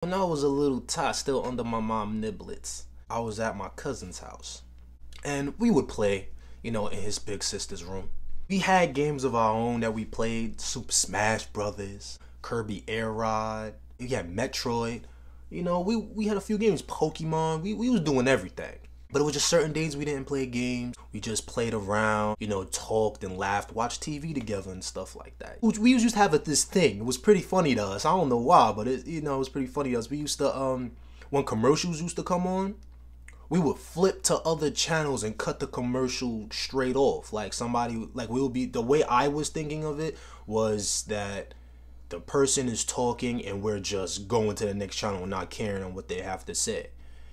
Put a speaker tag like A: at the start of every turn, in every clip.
A: When I was a little tot, still under my mom niblets, I was at my cousin's house. And we would play, in his big sister's room. We had games of our own that we played. Super Smash Brothers, Kirby Air Ride, we had Metroid. We had a few games. Pokemon, we was doing everything. But it was just certain days we didn't play games. We just played around, talked and laughed, watched TV together and stuff like that. We used to have this thing. It was pretty funny to us. I don't know why, but it was pretty funny to us. We used to, when commercials used to come on, we would flip to other channels and cut the commercial straight off. Like the way I was thinking of it was that the person is talking and we're just going to the next channel and not caring on what they have to say.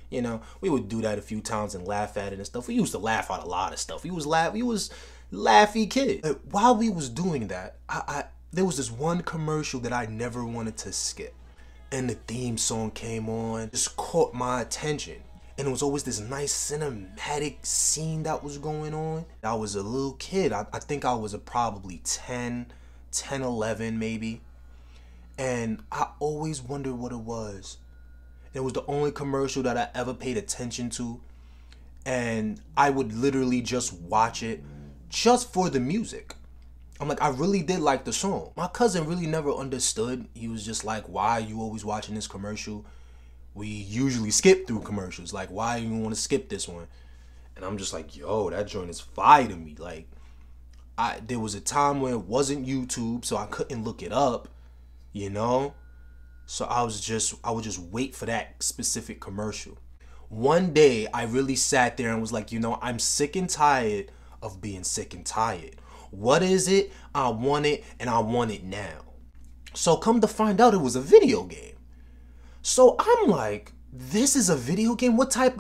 A: We would do that a few times and laugh at it and stuff. We used to laugh at a lot of stuff. We was laughy kids. While we was doing that, there was this one commercial that I never wanted to skip. And the theme song came on, just caught my attention. And it was always this nice cinematic scene that was going on. I was a little kid. I think I was probably 10, 11 maybe. And I always wondered what it was. It was the only commercial that I ever paid attention to. And I would literally just watch it just for the music. I'm like, I really did like the song. My cousin really never understood. He was just like, why are you always watching this commercial? We usually skip through commercials. Like, why do you want to skip this one? And I'm just like, yo, that joint is fire to me. Like, there was a time where it wasn't YouTube, so I couldn't look it up, So I would just wait for that specific commercial. One day, I really sat there and was like, I'm sick and tired of being sick and tired. What is it? I want it, and I want it now. So come to find out, it was a video game. So I'm like, this is a video game? What type?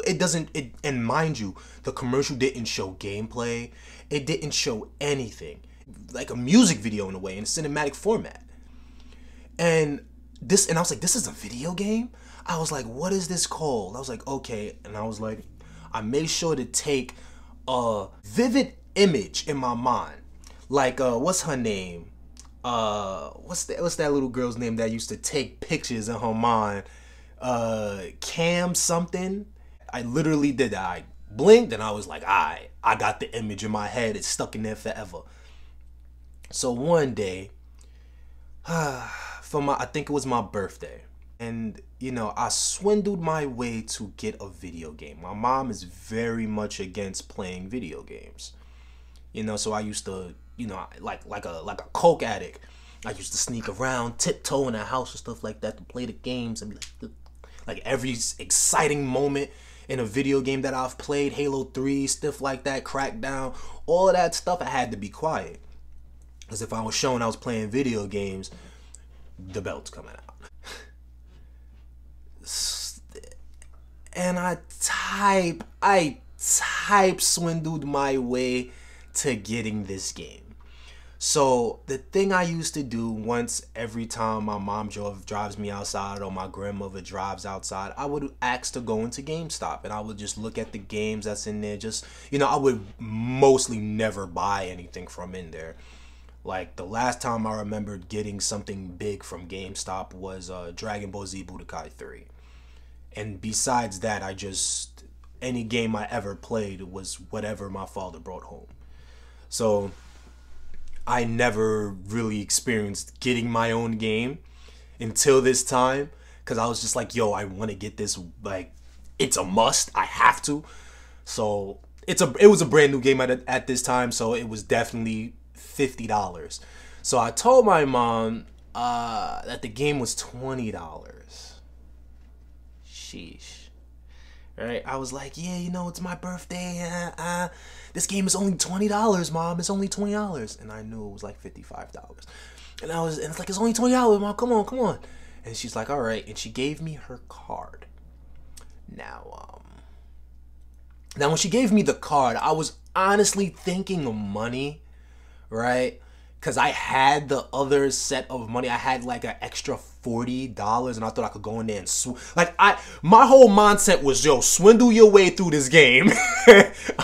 A: And mind you, the commercial didn't show gameplay. It didn't show anything. Like a music video in a way, in a cinematic format. And I was like, this is a video game? I was like, what is this called? I was like, okay. And I was like, I made sure to take a vivid image in my mind. Like, what's her name? What's that little girl's name that used to take pictures in her mind? Cam something. I literally did that. I blinked and I was like, I got the image in my head. It's stuck in there forever. So one day, I think it was my birthday. And, I swindled my way to get a video game. My mom is very much against playing video games. So I used to, like a coke addict. I used to sneak around, tiptoe in the house and stuff like that to play the games. And like every exciting moment in a video game that I've played, Halo 3, stuff like that, Crackdown, all of that stuff, I had to be quiet. Because if I was showing I was playing video games, the belt's coming out. And I type swindled my way to getting this game. So the thing I used to do once every time my mom drives me outside or my grandmother drives outside, I would ask to go into GameStop and I would just look at the games that's in there. Just, I would mostly never buy anything from in there. Like the last time I remembered getting something big from GameStop was Dragon Ball Z Budokai 3. And besides that, any game I ever played was whatever my father brought home. So I never really experienced getting my own game until this time. Because I was just like, yo, I want to get this. Like, it's a must. I have to. So it was a brand new game at this time. So it was definitely $50. So I told my mom that the game was $20. Sheesh. Right? I was like, yeah, it's my birthday. This game is only $20, Mom. It's only $20. And I knew it was like $55. And it's like, it's only $20, Mom. Come on. And she's like, all right. And she gave me her card. Now when she gave me the card, I was honestly thinking of money, right? Because I had the other set of money. I had like an extra $40 and I thought I could go in there and my whole mindset was, yo, swindle your way through this game.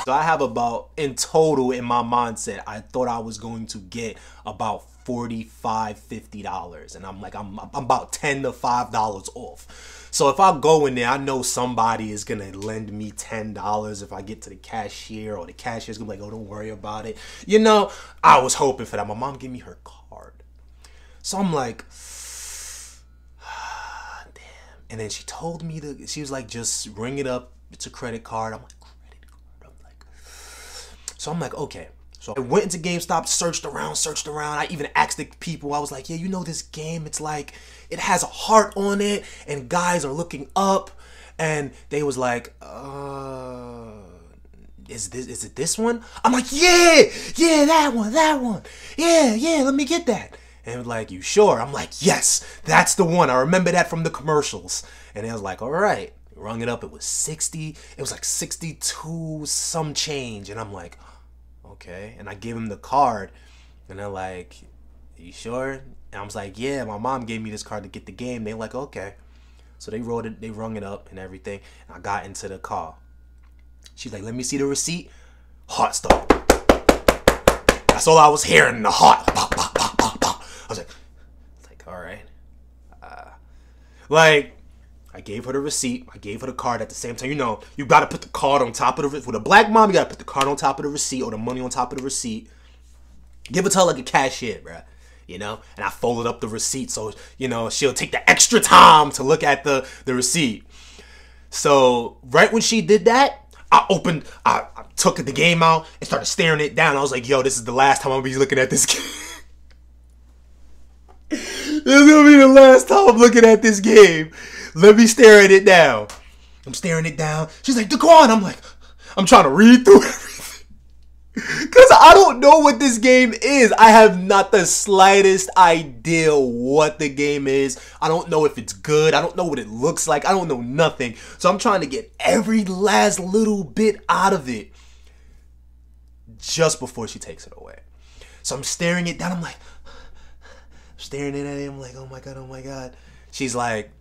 A: So I have about, in total in my mindset, I thought I was going to get about $45, $50, and I'm like, I'm about $10 to $5 off. So if I go in there, I know somebody is gonna lend me $10 if I get to the cashier, or the cashier's gonna be like, oh, don't worry about it. You know, I was hoping for that. My mom gave me her card, so I'm like, damn. And then she told me she was like, just ring it up. It's a credit card. I'm like, credit card. So I'm like, okay. So I went into GameStop, searched around. I even asked the people, I was like, yeah, you know this game, it's like, it has a heart on it, and guys are looking up, and they was like, is it this one? I'm like, yeah, that one. Yeah, let me get that. And like, you sure? I'm like, yes, that's the one. I remember that from the commercials. And they was like, all right. Rung it up, it was 60, it was like 62 some change, and I'm like, okay. And I gave him the card, and they're like, you sure? And I was like, yeah, my mom gave me this card to get the game. They're like, okay. So they rung it up and everything, and I got into the car. She's like, let me see the receipt. Heart start. That's all I was hearing, the heart. I was like, all right. I gave her the receipt. I gave her the card at the same time. You know, you got to put the card on top of the receipt. With a black mom, you got to put the card on top of the receipt, or the money on top of the receipt. Give it to her like a cashier, bruh. You know? And I folded up the receipt so, you know, she'll take the extra time to look at the receipt. So, right when she did that, I took the game out and started staring it down. I was like, yo, this is the last time I'm going to be looking at this game. This is going to be the last time I'm looking at this game. Let me stare at it down. I'm staring it down. She's like, Daquan. I'm like, I'm trying to read through everything. Because I don't know what this game is. I have not the slightest idea what the game is. I don't know if it's good. I don't know what it looks like. I don't know nothing. So I'm trying to get every last little bit out of it just before she takes it away. So I'm staring it down. I'm like, staring at it. I'm like, oh my God. She's like,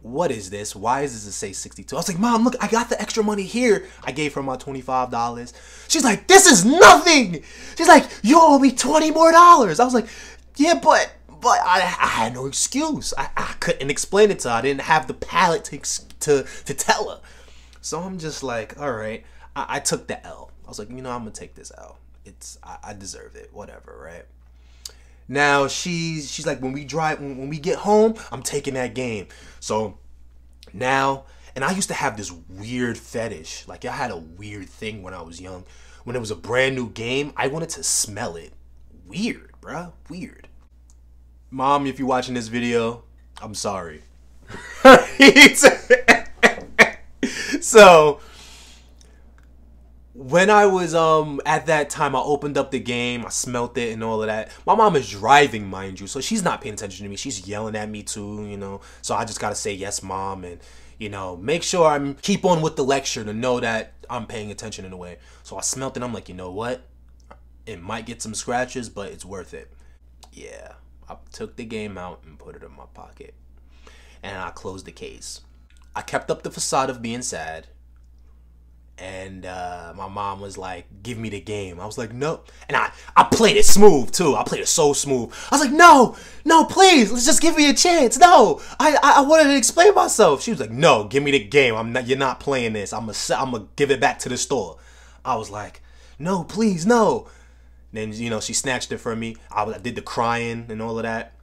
A: what is this? Why does it say 62? I was like, Mom, look, I got the extra money here. I gave her my $25. She's like, this is nothing. She's like, you owe me $20 more. I was like, yeah, but I had no excuse. I couldn't explain it to her. I didn't have the palate to tell her. So I'm just like, all right. I took the L. I was like, you know, I'm gonna take this L. I deserve it. Whatever, right? Now she's like, when we get home, I'm taking that game. So now, and I used to have this weird fetish. Like, I had a weird thing when I was young. When it was a brand new game, I wanted to smell it. Weird, bruh. Weird. Mom, if you're watching this video, I'm sorry. So when I was at that time, I opened up the game, I smelt it and all of that. My mom is driving, mind you, so she's not paying attention to me. She's yelling at me too, you know. So I just gotta say yes, Mom, and you know, make sure I'm keep on with the lecture to know that I'm paying attention in a way. So I smelt it. I'm like, you know what? It might get some scratches, but it's worth it. Yeah, I took the game out and put it in my pocket, and I closed the case. I kept up the facade of being sad. And my mom was like, give me the game. I was like, no. And I played it smooth too. I played it so smooth. I was like, no, please, let's just give me a chance. No, I wanted to explain myself. She was like, no, give me the game. You're not playing this. I'm gonna give it back to the store. I was like, no, please, no. Then, you know, she snatched it from me. I did the crying and all of that.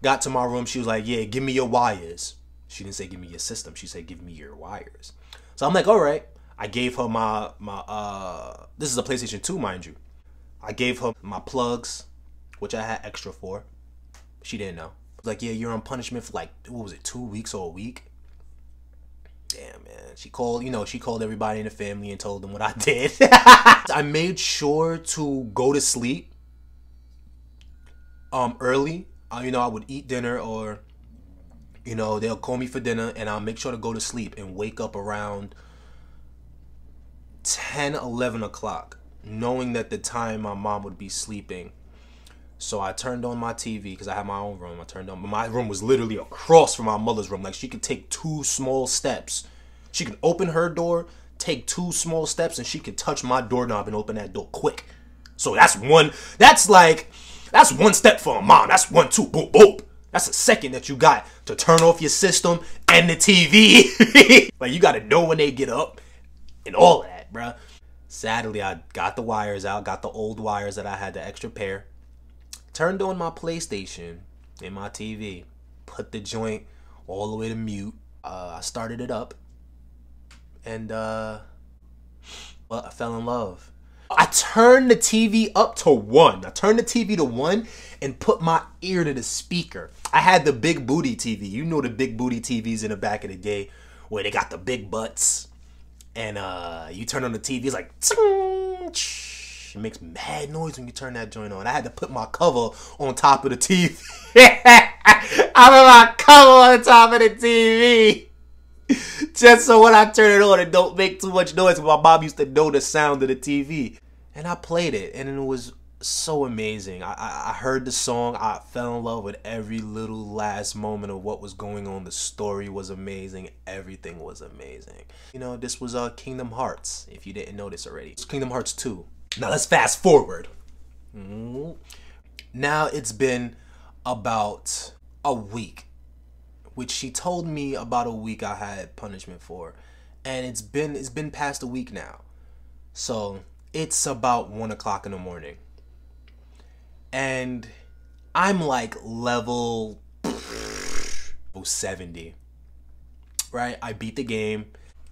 A: Got to my room. She was like, yeah, give me your wires. She didn't say give me your system. She said, give me your wires. So I'm like, all right. I gave her my this is a PlayStation 2, mind you. I gave her my plugs, which I had extra for. She didn't know. Like, yeah, you're on punishment for like, what was it, 2 weeks or a week? Damn, man. She called everybody in the family and told them what I did. I made sure to go to sleep early. You know, I would eat dinner, or, you know, they'll call me for dinner, and I'll make sure to go to sleep and wake up around 10, 11 o'clock, knowing that the time my mom would be sleeping. So I turned on my TV because I had my own room. My room was literally across from my mother's room. Like, she could take 2 small steps. She could open her door, take 2 small steps, and she could touch my doorknob and open that door quick. So that's like, That's one step for a mom. That's 1, 2, boop, boop. That's a second that you got to turn off your system and the TV. Like, you got to know when they get up and all of that, bruh. Sadly, I got the wires out, got the old wires that I had, the extra pair. Turned on my PlayStation and my TV. Put the joint all the way to mute. I started it up. And, well, I fell in love. I turned the TV up to 1. I turned the TV to 1 and put my ear to the speaker. I had the big booty TV. You know the big booty TVs in the back of the day where they got the big butts. And you turn on the TV, it's like, it makes mad noise when you turn that joint on. I had to put my cover on top of the TV. I put my cover on top of the TV. Just so when I turn it on, it don't make too much noise. My mom used to know the sound of the TV. And I played it, and it was so amazing. I heard the song. I fell in love with every little last moment of what was going on. The story was amazing. Everything was amazing. You know, this was Kingdom Hearts, if you didn't know this already. It's Kingdom Hearts 2. Now let's fast forward. Now it's been about a week, which she told me about a week I had punishment for, and it's been past a week now. So it's about 1 o'clock in the morning, and I'm like level 70, right? I beat the game,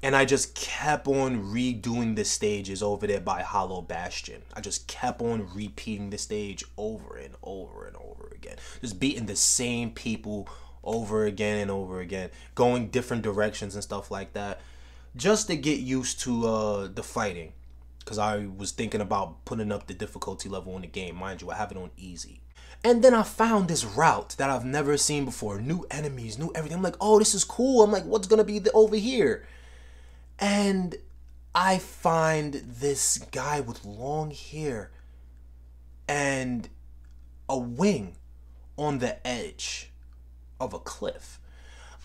A: and I just kept on redoing the stages over there by Hollow Bastion. I just kept on repeating the stage over and over and over again, just beating the same people over again and over again, going different directions and stuff like that, just to get used to the fighting. Because I was thinking about putting up the difficulty level in the game. Mind you, I have it on easy. And then I found this route that I've never seen before. New enemies, new everything. I'm like, oh, this is cool. I'm like, what's going to be over here? And I find this guy with long hair and a wing on the edge of a cliff.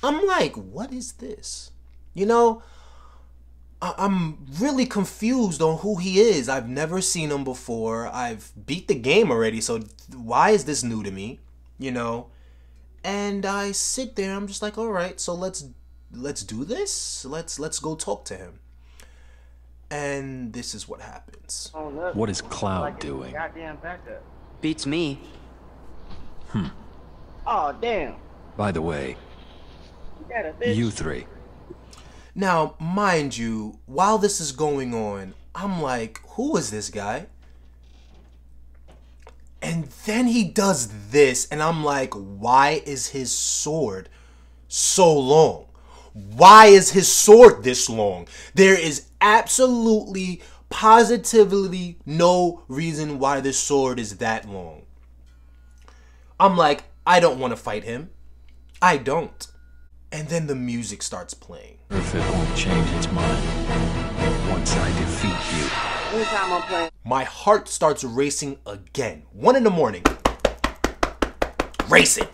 A: I'm like, what is this? You know, I'm really confused on who he is. I've never seen him before. I've beat the game already, so why is this new to me? You know? And I sit there, I'm just like, all right, so let's do this. Let's go talk to him. And this is what happens.
B: Oh, look.
C: What is Cloud doing?
B: Goddamn backup.
D: Beats me.
B: Oh, damn.
C: By the way,
B: You got a bitch.
C: you three.
A: Now, mind you, while this is going on, I'm like, who is this guy? And then he does this, and I'm like, why is his sword so long? Why is his sword this long? There is absolutely, positively no reason why this sword is that long. I'm like, I don't want to fight him. I don't. And then the music starts playing.
C: If it won't change its mind once I defeat you.
B: Anytime I'm playing.
A: My heart starts racing again. 1 in the morning. Racing.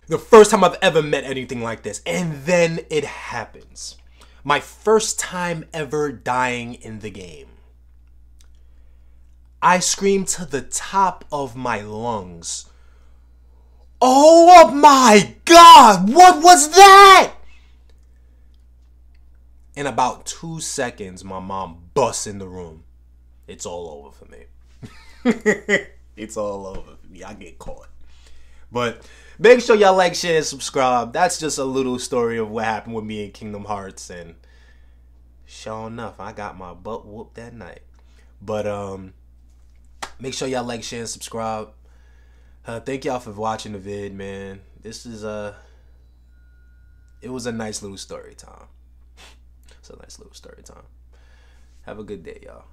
A: The first time I've ever met anything like this. And then it happens. My first time ever dying in the game. I scream to the top of my lungs. Oh my God! What was that? In about 2 seconds, my mom busts in the room. It's all over for me. It's all over for me. I get caught. But make sure y'all like, share, and subscribe. That's just a little story of what happened with me in Kingdom Hearts. And sure enough, I got my butt whooped that night. But make sure y'all like, share, and subscribe. Thank y'all for watching the vid, man. This is it was a nice little story time. It's a nice little story time. Have a good day, y'all.